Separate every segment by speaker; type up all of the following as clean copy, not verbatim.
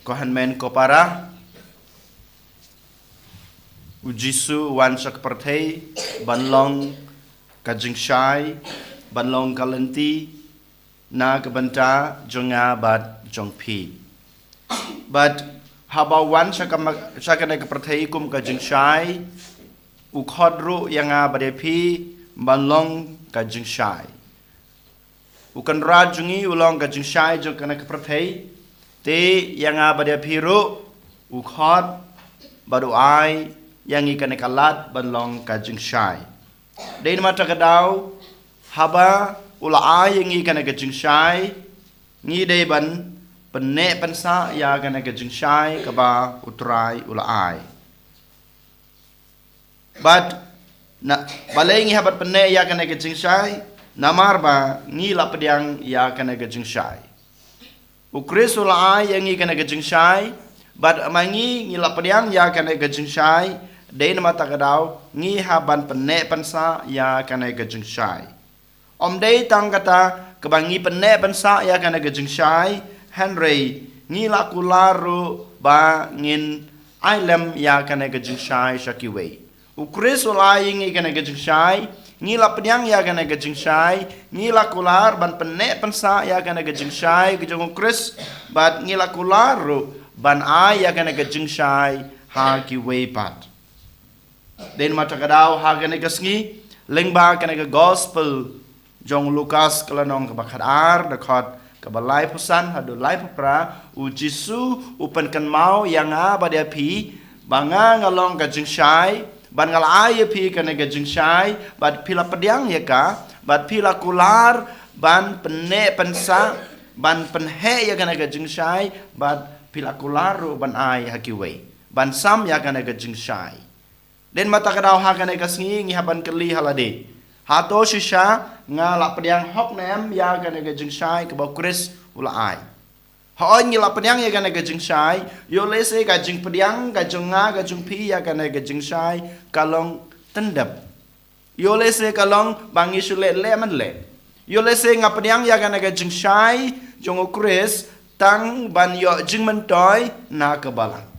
Speaker 1: Kohan men ko para ujisu wan sak perthei banlong kajing shai banlong kalenti na kabanta jonga bat jongpi but haba wan sakana perthei kum kajing shai ukhodru yanga badepi banlong kajing shai ukan rajungi ulong kajing shai jongkana perthei te yanga badepi ru ukhod badu ai yang ikan kalat banlong kajing shai. Dain mata kadau haba ula ai yang ikan kajing shai ngi dei ban penne pensa ya kan kajing shai kaba utrai ula ai. But na balai ngi habat penne ya kan kajing shai namar ba ngi lapdiang ya kan kajing shai. Ukris ula ai yang ikan kajing shai but amangi ngi lapdiang ya kan kajing shai. Dain mata kadau ngi haban penne pensa ya kana gajing shai. Om dei tang kata kebangi penne pensa ya kana gajing shai Henry ngi lakularu ba ngin ailem ya kana gajing shai shakiwe. Ukris ulai ngi kana gajing shai ngi lapnyang ya kana gajing shai ngi lakular ban penne pensa ya kana gajing shai gajung ukris bat ngi lakularu ban ai ya kana gajing shai ha kiwe pat. Den mata kadau hagane gasngi lengba kana gospel jong Lukas kalanong kabakadar dakot kabalai pusan hadu lai pupra u Jisu upan kan mau yang badia pi banga ngalong kajing shai ban ngal ai pi kana kajing shai bad pila pediang ya ka bad pila kular ban penne pensa ban penhe ya kana kajing shai bad pila kularu ban ai hakiwe ban sam ya kana kajing shai. Den mata kadau hakane kasngi ngi haban keli halade hato shisha ngala pediang hok nem ya kana gajing shai ke bakris ula ai ha ngi la pediang ya kana gajing shai yo lese gajing pediang gajung nga gajung pi ya kana gajing shai kalong tendap yo lese kalong bangi sule le man le yo lese nga pediang ya kana gajing shai jong ukris tang ban yo jing mentoy na kebalang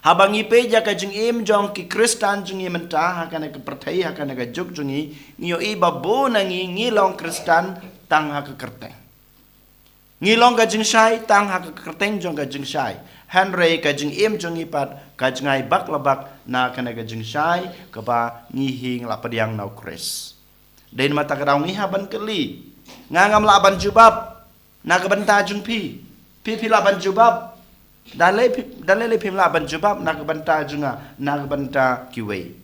Speaker 1: habangi pe ja kajing im jong ki kristan jungi menta hakana ke perthai hakana ke juk jungi ngio i babo nangi ngilong kristan tang hak kerteng ngilong kajing shai tang hak kerteng jong kajing shai Henry kajing im jungi pat kajngai bak labak na kana kajing shai keba ngihing lapadiang nau kris den mata kadau ngi haban keli ngangam laban jubab na kebenta jung pi laban jubab dalai pim la ban jubab nak banta junga nak banta kiwe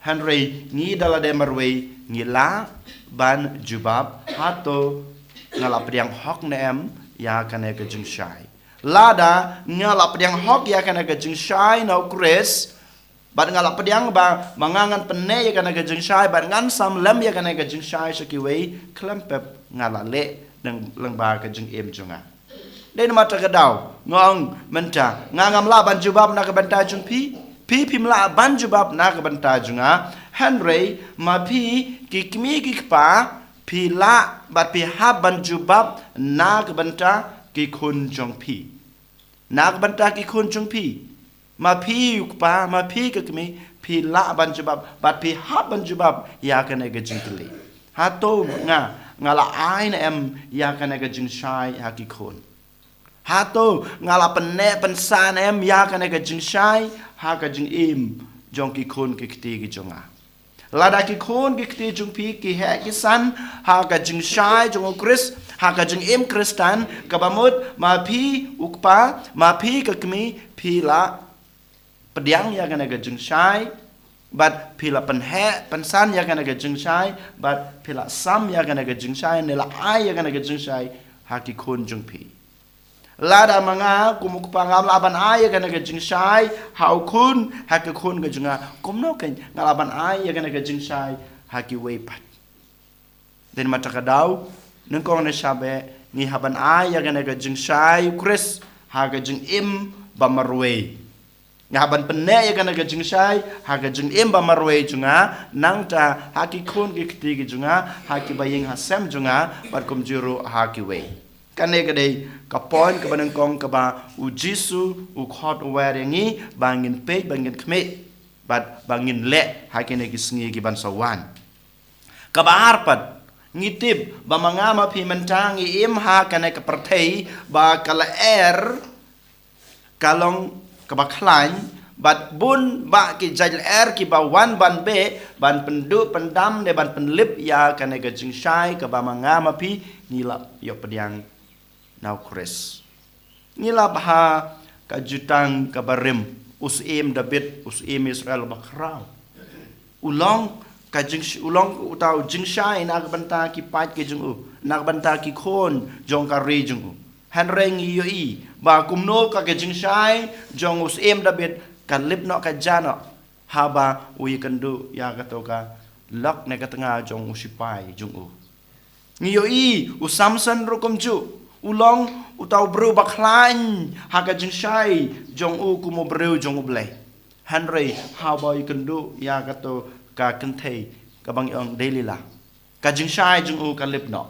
Speaker 1: Henry ngi dala de marwe ngi la ban jubab hato ngala pediang hok nem ya kana ke jing shai lada ngala pediang hok ya kana ke jing shai no kris ban ngala pediang ba mangangan penne ya kana ke jing shai ban ngan sam lem ya kana ke jing shai shakiwe klempep ngala le nang lengba ke jing em junga. Den mata kadau ngong menta ngangam la ban jubab na kabanta jung pi pim la ban jubab na kabanta junga Henry ma pi kikmi kikpa pi la bat pi ha ban jubab na kabanta ki kun jong pi na kabanta ki kun jong pi ma pi ukpa ma pi kikmi pi la ban jubab bat pi ha ban jubab ya kana ga jingli hato ngala ai na em ya kana ga jing shai ha ki kun hato ngala penne pensan em ya kana kajing shai ha kajing im jong ki khon ki kti ki jonga lada ki khon ki kti jong pi ki he ki san ha kajing shai jong kris ha kajing im kristan kabamut ma pi ukpa ma pi kakmi pi la pediang ya kana kajing shai bat pila penhe pensan ya kana kajing shai bat pila sam ya kana kajing shai nela ai ya kana kajing shai ha ki khon jong pi lada manga kumuk pangam laban ay kana kajing shai hau kun hak kun kajunga kumno kan ngalaban ay kana kajing shai haki wepat den mata kadau nengkong ne shabe ni haban ay kana kajing shai kris ha kajing im bamarwe ngaban penne kana kajing shai ha kajing im bamarwe junga nangta haki kun ki kti junga haki baying hasem junga bat kum juru haki we Kane kadai kapon ke banang kong ke ba u Jisu u khot wer yangi bangin pe bangin khme bat bangin le hakene kisngi ki ban sawan. Ka ba arpat ngitip ba mangama phi mentangi im ha kane ke perthei ba kala kalong ke ba khlain bat bun ba ki jail ki ba wan ban be ban pendu pendam de ban penlip ya kane ke jingshai ke ba mangama phi ngila yo pediang now Chris ngila bah kajutang kabarim usim David usim Israel bakrau ulong ulong utau jingshai nak banta ki pat ke jungu nak banta ki khon jong ka re jungu hanreng yo I ba kumno ka ke jingshai jong usim David kan lip no ka jano haba ui kandu ya katoka lok ne ka tengah jong usipai jungu ngiyo I usamson rukum ju ulong utau bru baklain haka jingshai jong u kumo bru jong ublay hanrei haboy kendu ya kato ka kentei ka bang yong daily la ka jingshai jong u ka lipno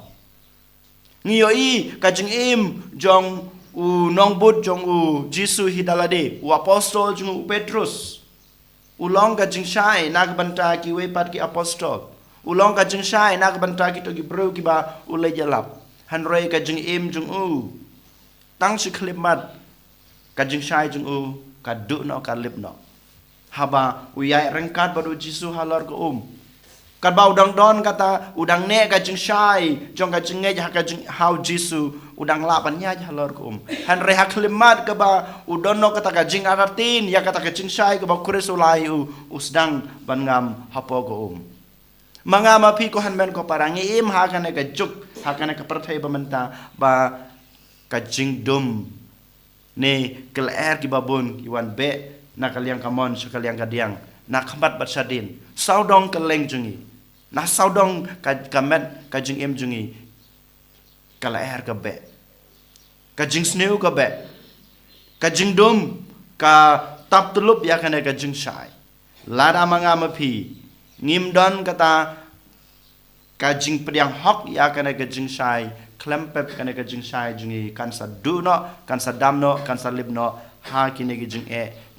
Speaker 1: ngiyo I ka jing im jong u nong bud jong u Jisu hidalade u apostol jong u Petrus ulong ka jingshai nagbanta ki wepat ki apostol ulong ka jingshai nagbanta ki to ki bru ki ba ulay jalap hanrei ka jing im jung u tang si klimat ka jing shai jung u ka du no ka lip no haba uyai rengkat baru Jisu halar ko kat ba udang don kata udang ne ka jing shai jong ka jing nge ka jing how Jisu udang la pan nya halar ko hanrei ha klimat ka ba udon no kata ka jing aratin ya kata ka jing shai ka ba kuris ulai usdang ban ngam hapo ko mangama pi ko hanmen ko parang im ha kana ka juk hakana ka perthai bamenta ba ka jingdum ne kel ki babun ki wan be na kaliang kamon sekaliang kadiang na khambat bat sadin saudong keleng jungi na saudong ka kamet ka jing em jungi kala ka be ka jing sneu ka be ka jingdum ka tap tulup ya kana ka jing shai lada mangama pi ngimdon kata kajing pediang hok ya kana kajing shai klempep kana kajing shai jungi kansa duno kansa damno kansa libno ha kine kajing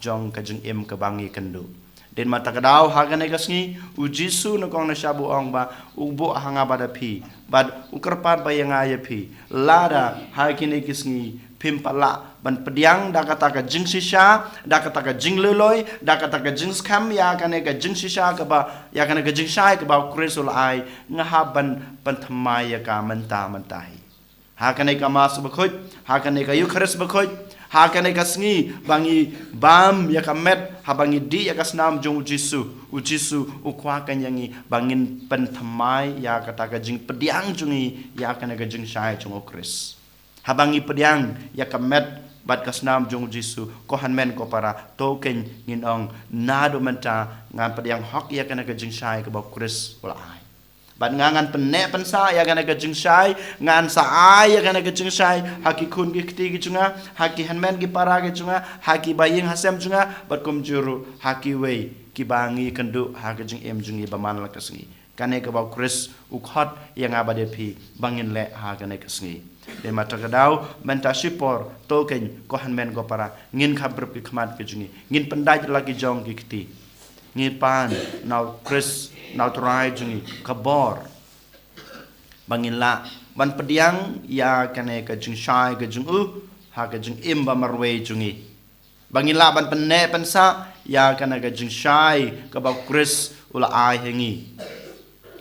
Speaker 1: jong kajing em kabangi kendu den mata kadau ha kana kasngi u Jisu no kong na shabu ong ba ubo hanga bada pi bad ukerpat bayanga ya pi lada ha kine kisngi pimpala ban pediang da kata ka jing sisha da kata ka jing leloi da kata ka jing skam ya kana ka jing sisha ka ba ya kana ka jing shai ka ba krisul ai ngahaban panthamai ya ka manta mantahi ha kana ka mas bakhoj ha kana ka yukhris bakhoj ha kana ka sngi bangi bam ya ka met ha bangi di ya ka snam jong u Jisu u kwa kan yangi bangin panthamai ya kata ka jing pediang jungi ya kana ka jing shai jong kris habangi pediang ya kamet bat kasnam jong Jisu ko hanmen ko para token nginong nado menta ngan pediang hok ya kana ka jing shai ka ba kris wala ai bat ngangan penne pensa ya kana ka jing shai ngan sa ai ya kana ka jing shai haki kun ki kti ki chunga haki hanmen ki para ki chunga haki baying hasem chunga bat kum juru haki wei ki bangi kendu haki jing em jungi baman la kasngi kane ka ba kris u khot yang abade pi bangin le ha kana kasngi de mata kadau menta sipor token ko hanmen ko para ngin khabrep ki khmat ke jungi ngin pendaj lagi jong ki kti ngin pan now Chris now try jungi kabor bangin la ban pediang ya kane ka jing shai ka jung ha ka jing im ba marwe jungi bangin la ban penne pensa ya kane ka jing shai ka ba Chris ula ai hengi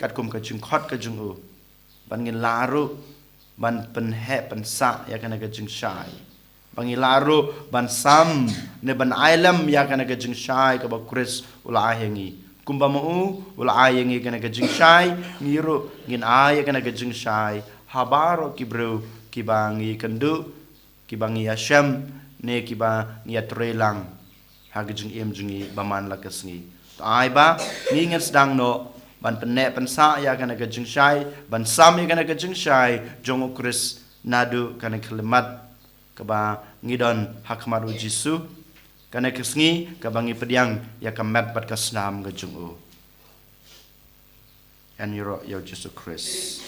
Speaker 1: kat kum ka jing khot ka jung bangin laru ban penhe pensa ya kana ka jing shai bangilaru ban sam ne ban ailam ya kana ka jing shai ka ba kris ula ahengi kumba mu ula ahengi kana ka jing shai ngiru ngin ay kana ka jing shai habaro kibru kibangi kendu kibangi yasham ne kiba niatrelang ha ka jing em jungi baman la kasngi ai ba ngingat sedang no ban penne pensa ya kana ka jing shai ban sam ya kana ka jing shai jong kris nadu kana kalimat ka ba ngidon hakmaru Jisu kana kesngi ka bangi pediang ya ka mat bat ka snam ga jung and yoro yo Jisu Kris